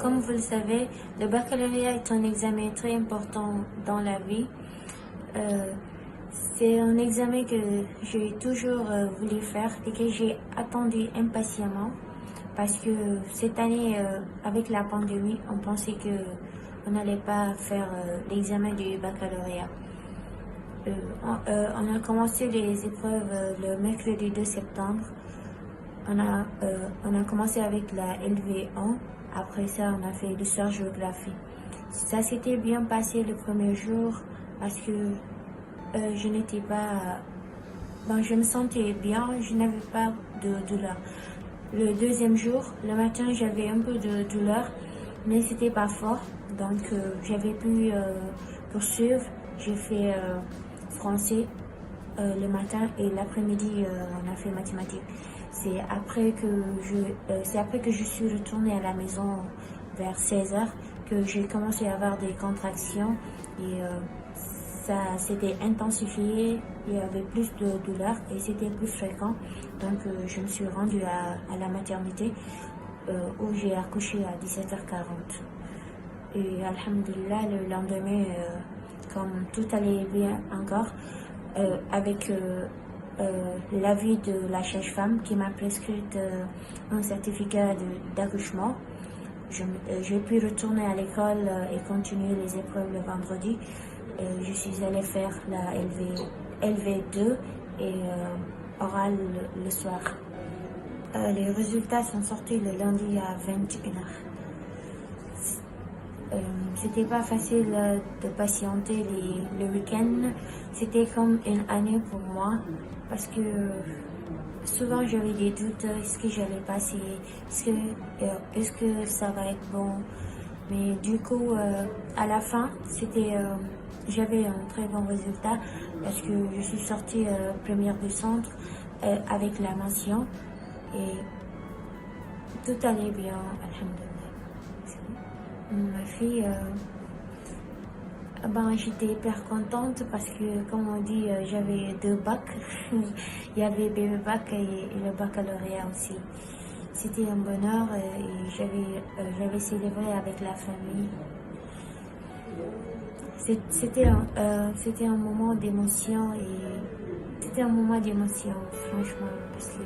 comme vous le savez, le baccalauréat est un examen très important dans la vie. C'est un examen que j'ai toujours voulu faire et que j'ai attendu impatiemment parce que cette année, avec la pandémie, on pensait que on n'allait pas faire l'examen du baccalauréat. On a commencé les épreuves le mercredi 2 septembre. On a commencé avec la LV1. Après ça, on a fait l'histoire-géographie. Ça s'était bien passé le premier jour parce que je n'étais pas... je me sentais bien, je n'avais pas de douleur. Le deuxième jour, le matin, j'avais un peu de douleur, mais c'était pas fort. Donc, j'avais pu poursuivre. J'ai fait français le matin et l'après-midi, on a fait mathématiques. C'est après que je suis retournée à la maison vers 16h que j'ai commencé à avoir des contractions et ça s'était intensifié, il y avait plus de douleurs et c'était plus fréquent. Donc je me suis rendue à la maternité où j'ai accouché à 17h40. Et alhamdoulilah, le lendemain, comme tout allait bien encore, avec l'avis de la sage-femme qui m'a prescrit un certificat d'accouchement. J'ai pu retourner à l'école et continuer les épreuves le vendredi. Je suis allée faire la LV2 et oral le soir. Les résultats sont sortis le lundi à 21h. C'était pas facile de patienter le week-end. C'était comme une année pour moi parce que souvent j'avais des doutes. Est-ce que j'allais passer? Est-ce que ça va être bon? Mais du coup, à la fin, j'avais un très bon résultat parce que je suis sortie première du centre avec la mention et tout allait bien, alhamdoulilah. Ma fille, j'étais hyper contente parce que, comme on dit, j'avais 2 bacs. Il y avait bébé bac et le baccalauréat aussi. C'était un bonheur et j'avais célébré avec la famille. C'était un moment d'émotion franchement, parce que